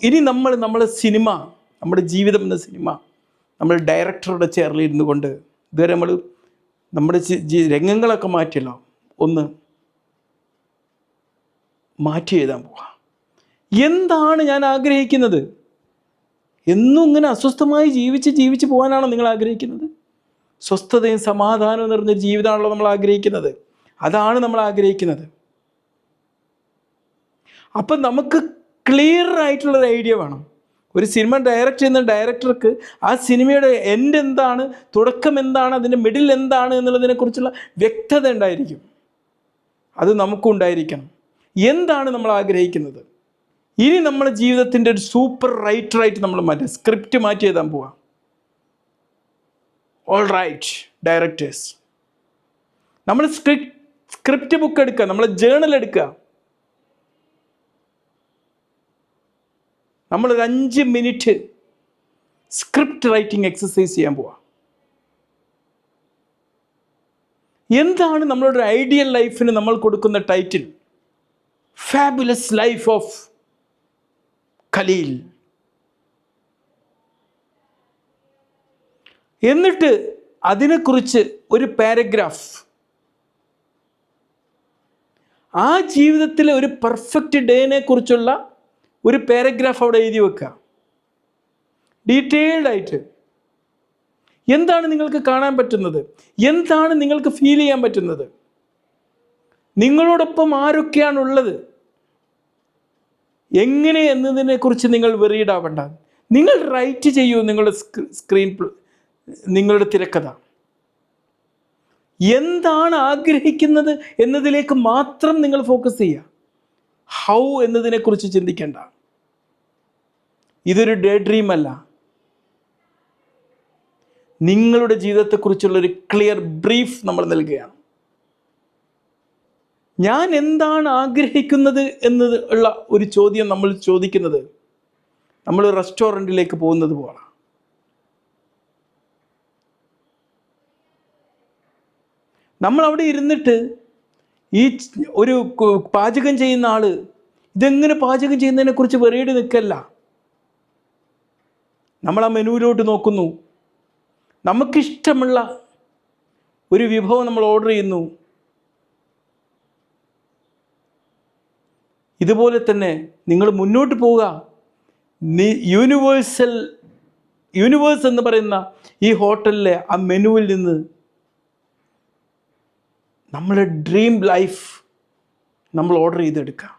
ഇനി നമ്മളെ സിനിമ, നമ്മുടെ ജീവിതം എന്ന സിനിമ നമ്മൾ ഡയറക്ടറുടെ ചെയറിലിരുന്നു കൊണ്ട് ഇതുവരെ നമ്മുടെ രംഗങ്ങളൊക്കെ മാറ്റിയല്ലോ, ഒന്ന് മാറ്റി എഴുതാൻ പോവാം. എന്താണ് ഞാൻ ആഗ്രഹിക്കുന്നത്? എന്നും ഇങ്ങനെ അസ്വസ്ഥമായി ജീവിച്ച് പോകാനാണോ നിങ്ങൾ ആഗ്രഹിക്കുന്നത്? സ്വസ്ഥതയും സമാധാനവും നിറഞ്ഞ ജീവിതമാണല്ലോ നമ്മൾ ആഗ്രഹിക്കുന്നത്. അതാണ് നമ്മൾ ആഗ്രഹിക്കുന്നത്. അപ്പം നമുക്ക് ക്ലിയർ ആയിട്ടുള്ളൊരു ഐഡിയ വേണം. ഒരു സിനിമ ഡയറക്റ്റ് ചെയ്യുന്ന ഡയറക്ടർക്ക് ആ സിനിമയുടെ എൻഡ് എന്താണ്, തുടക്കം എന്താണ്, അതിൻ്റെ മിഡിൽ എന്താണ് എന്നുള്ളതിനെക്കുറിച്ചുള്ള വ്യക്തത ഉണ്ടായിരിക്കും. അത് നമുക്കും ഉണ്ടായിരിക്കണം. എന്താണ് നമ്മൾ ആഗ്രഹിക്കുന്നത്? ഇനി നമ്മുടെ ജീവിതത്തിൻ്റെ ഒരു സൂപ്പർ റൈറ്ററായിട്ട് നമ്മൾ സ്ക്രിപ്റ്റ് മാറ്റി എഴുതാൻ പോവാം. ഓൾ റൈറ്റ് ഡയറക്ടേഴ്സ്, നമ്മൾ സ്ക്രിപ്റ്റ് ബുക്ക് എടുക്കുക, നമ്മൾ ജേണൽ എടുക്കുക. നമ്മളൊരു 5 മിനിറ്റ് സ്ക്രിപ്റ്റ് റൈറ്റിംഗ് എക്സസൈസ് ചെയ്യാൻ പോവാം. എന്താണ് നമ്മളുടെ ഐഡിയൽ ലൈഫിന് നമ്മൾ കൊടുക്കുന്ന title? Fabulous life of Khalil. എന്നിട്ട് അതിനെക്കുറിച്ച് ഒരു പാരഗ്രാഫ്, ആ ജീവിതത്തിലെ ഒരു പെർഫെക്റ്റ് ഡേനെ കുറിച്ചുള്ള ഒരു പാരഗ്രാഫ് അവിടെ എഴുതി വെക്കുക, ഡീറ്റെയിൽഡ് ആയിട്ട്. എന്താണ് നിങ്ങൾക്ക് കാണാൻ പറ്റുന്നത്? എന്താണ് നിങ്ങൾക്ക് ഫീൽ ചെയ്യാൻ പറ്റുന്നത്? നിങ്ങളോടൊപ്പം ആരൊക്കെയാണുള്ളത്? എങ്ങനെ എന്നതിനെക്കുറിച്ച് നിങ്ങൾ വെറിയിടാവണ്ട. നിങ്ങൾ റൈറ്റ് ചെയ്യൂ നിങ്ങളുടെ നിങ്ങളുടെ തിരക്കഥ. എന്താണ് ആഗ്രഹിക്കുന്നത് എന്നതിലേക്ക് മാത്രം നിങ്ങൾ ഫോക്കസ് ചെയ്യുക. ഹൗ എന്നതിനെക്കുറിച്ച് ചിന്തിക്കേണ്ട. ഇതൊരു ഡേ ഡ്രീം അല്ല. നിങ്ങളുടെ ജീവിതത്തെക്കുറിച്ചുള്ളൊരു ക്ലിയർ ബ്രീഫ് നമ്മൾ നൽകുകയാണ്. ഞാൻ എന്താണ് ആഗ്രഹിക്കുന്നത് എന്നുള്ള ഒരു ചോദ്യം നമ്മൾ ചോദിക്കുന്നത് നമ്മൾ റെസ്റ്റോറൻറ്റിലേക്ക് പോകുന്നത് പോലെ. നമ്മൾ അവിടെ ഇരുന്നിട്ട് ഈ ഒരു പാചകം ചെയ്യുന്ന ആൾ ഇതെങ്ങനെ പാചകം ചെയ്യുന്നതിനെക്കുറിച്ച് വെറിയിട്ട് നിൽക്കല്ല. നമ്മൾ ആ മെനുവിലോട്ട് നോക്കുന്നു, നമുക്കിഷ്ടമുള്ള ഒരു വിഭവം നമ്മൾ ഓർഡർ ചെയ്യുന്നു. ഇതുപോലെ തന്നെ നിങ്ങൾ മുന്നോട്ട് പോവുക. യൂണിവേഴ്സ് എന്ന് പറയുന്ന ഈ ഹോട്ടലിലെ ആ മെനുവിൽ നിന്ന് നമ്മളെ ഡ്രീം ലൈഫ് നമ്മൾ ഓർഡർ ചെയ്തെടുക്കുക.